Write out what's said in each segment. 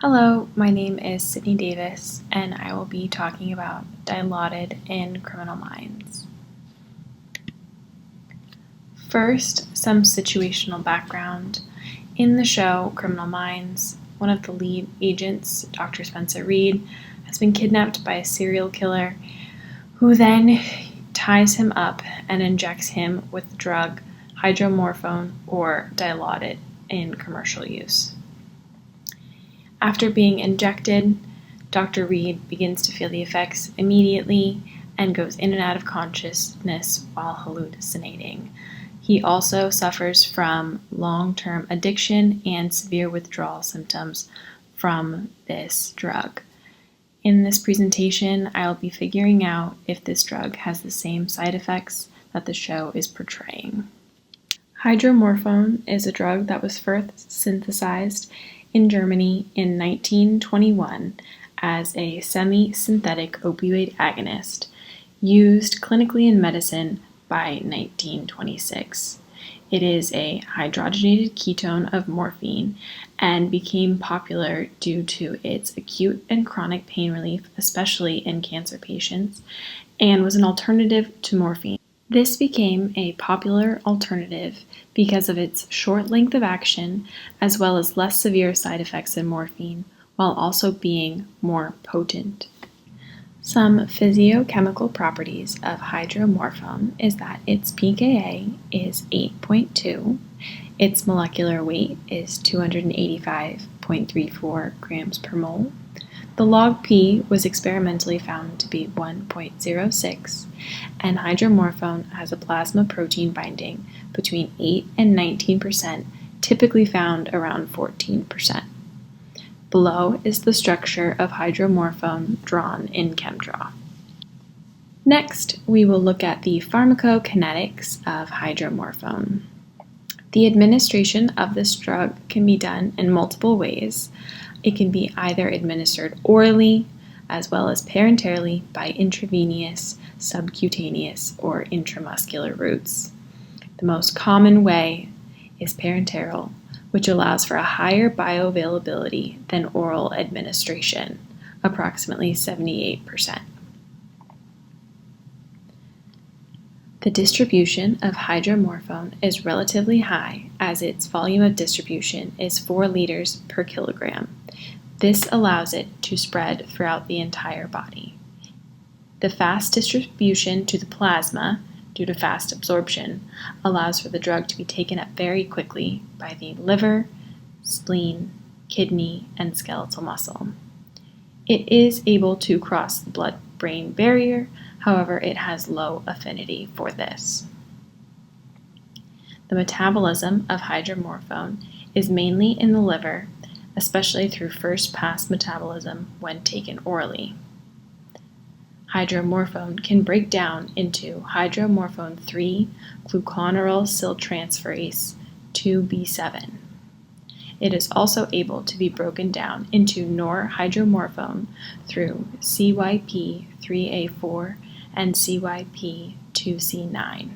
Hello, my name is Sydney Davis, and I will be talking about Dilaudid in Criminal Minds. First, some situational background. In the show Criminal Minds, one of the lead agents, Dr. Spencer Reed, has been kidnapped by a serial killer who then ties him up and injects him with the drug hydromorphone or Dilaudid in commercial use. After being injected, Dr. Reed begins to feel the effects immediately and goes in and out of consciousness while hallucinating. He also suffers from long-term addiction and severe withdrawal symptoms from this drug. In this presentation, I'll be figuring out if this drug has the same side effects that the show is portraying. Hydromorphone is a drug that was first synthesized in Germany in 1921 as a semi-synthetic opioid agonist used clinically in medicine by 1926. It is a hydrogenated ketone of morphine and became popular due to its acute and chronic pain relief, especially in cancer patients, and was an alternative to morphine. This became a popular alternative because of its short length of action as well as less severe side effects than morphine, while also being more potent. Some physiochemical properties of hydromorphone is that its pKa is 8.2, its molecular weight is 285.34 grams per mole. The log P was experimentally found to be 1.06, and hydromorphone has a plasma protein binding between 8 and 19%, typically found around 14%. Below is the structure of hydromorphone drawn in ChemDraw. Next, we will look at the pharmacokinetics of hydromorphone. The administration of this drug can be done in multiple ways. It can be either administered orally as well as parenterally by intravenous, subcutaneous, or intramuscular routes. The most common way is parenteral, which allows for a higher bioavailability than oral administration, approximately 78%. The distribution of hydromorphone is relatively high as its volume of distribution is 4 liters per kilogram. This allows it to spread throughout the entire body. The fast distribution to the plasma, due to fast absorption, allows for the drug to be taken up very quickly by the liver, spleen, kidney, and skeletal muscle. It is able to cross the blood-brain barrier, however, it has low affinity for this. The metabolism of hydromorphone is mainly in the liver, especially through first-pass metabolism when taken orally. Hydromorphone can break down into hydromorphone 3-gluconeoryl-siltransferase 2B7. It is also able to be broken down into norhydromorphone through CYP3A4 and CYP2C9.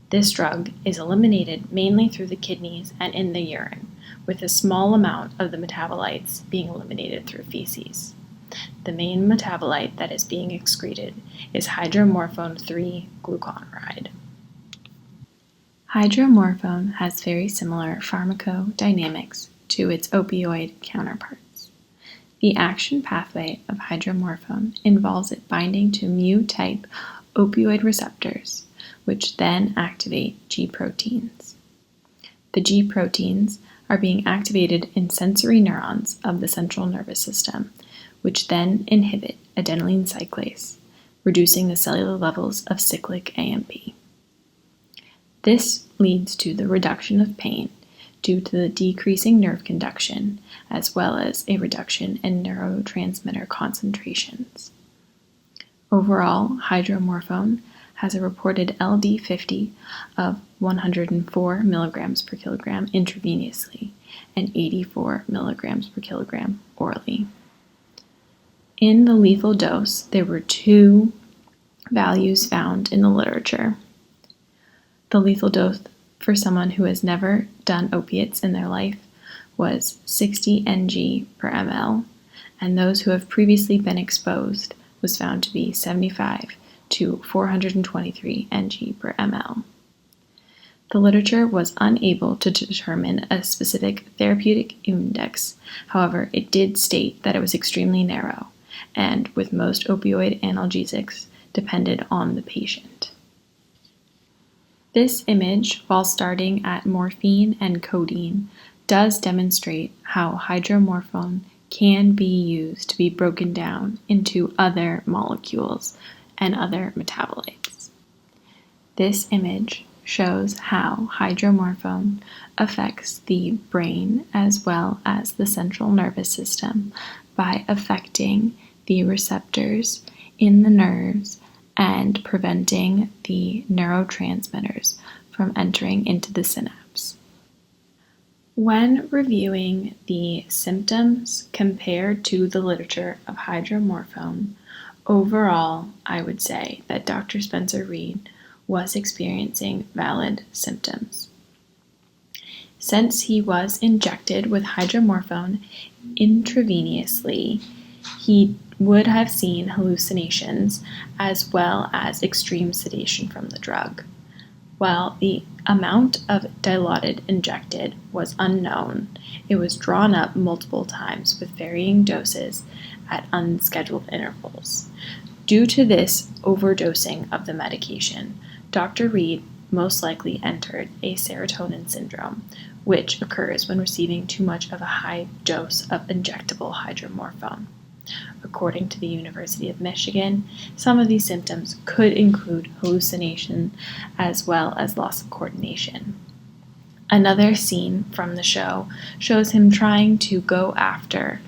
This drug is eliminated mainly through the kidneys and in the urine, with a small amount of the metabolites being eliminated through feces. The main metabolite that is being excreted is hydromorphone 3-gluconeuride. Hydromorphone has very similar pharmacodynamics to its opioid counterparts. The action pathway of hydromorphone involves it binding to mu-type opioid receptors, which then activate G proteins. The G proteins are being activated in sensory neurons of the central nervous system, which then inhibit adenylene cyclase, reducing the cellular levels of cyclic AMP. This leads to the reduction of pain due to the decreasing nerve conduction, as well as a reduction in neurotransmitter concentrations. Overall, hydromorphone has a reported LD50 of 104 milligrams per kilogram intravenously and 84 milligrams per kilogram orally. In the lethal dose, there were 2 values found in the literature. The lethal dose for someone who has never done opiates in their life was 60 ng per ml, and those who have previously been exposed was found to be 75 to 423 ng per ml. The literature was unable to determine a specific therapeutic index. However, it did state that it was extremely narrow, and with most opioid analgesics, depended on the patient. This image, while starting at morphine and codeine, does demonstrate how hydromorphone can be used to be broken down into other molecules and other metabolites. This image shows how hydromorphone affects the brain as well as the central nervous system by affecting the receptors in the nerves and preventing the neurotransmitters from entering into the synapse. When reviewing the symptoms compared to the literature of hydromorphone, overall, I would say that Dr. Spencer Reid was experiencing valid symptoms. Since he was injected with hydromorphone intravenously, he would have seen hallucinations as well as extreme sedation from the drug. While the amount of Dilaudid injected was unknown, it was drawn up multiple times with varying doses at unscheduled intervals. Due to this overdosing of the medication, Dr. Reid most likely entered a serotonin syndrome, which occurs when receiving too much of a high dose of injectable hydromorphone. According to the University of Michigan, some of these symptoms could include hallucination as well as loss of coordination. Another scene from the show shows him trying to go after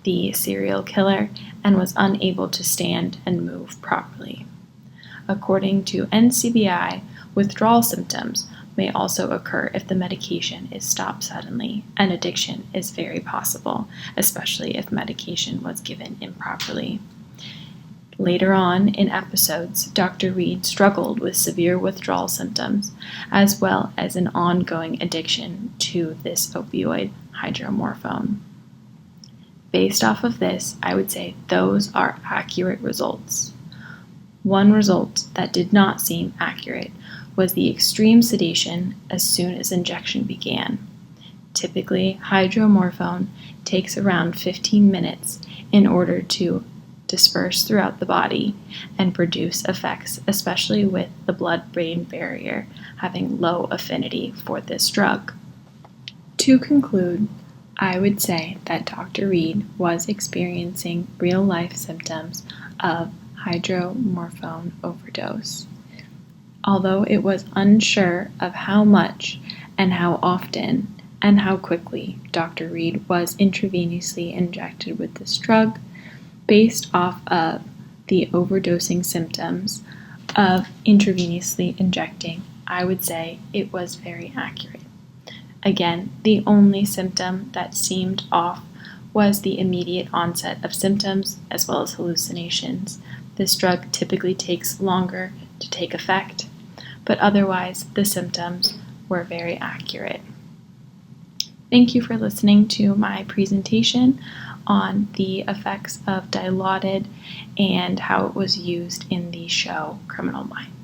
the serial killer and was unable to stand and move properly. According to NCBI, withdrawal symptoms may also occur if the medication is stopped suddenly, and addiction is very possible, especially if medication was given improperly. Later on in episodes, Dr. Reid struggled with severe withdrawal symptoms, as well as an ongoing addiction to this opioid hydromorphone. Based off of this, I would say those are accurate results. One result that did not seem accurate was the extreme sedation as soon as injection began. Typically, hydromorphone takes around 15 minutes in order to disperse throughout the body and produce effects, especially with the blood-brain barrier having low affinity for this drug. To conclude, I would say that Dr. Reid was experiencing real-life symptoms of hydromorphone overdose. Although it was unsure of how much and how often and how quickly Dr. Reid was intravenously injected with this drug, based off of the overdosing symptoms of intravenously injecting, I would say it was very accurate. Again, the only symptom that seemed off was the immediate onset of symptoms as well as hallucinations. This drug typically takes longer to take effect, but otherwise the symptoms were very accurate. Thank you for listening to my presentation on the effects of Dilaudid and how it was used in the show Criminal Minds.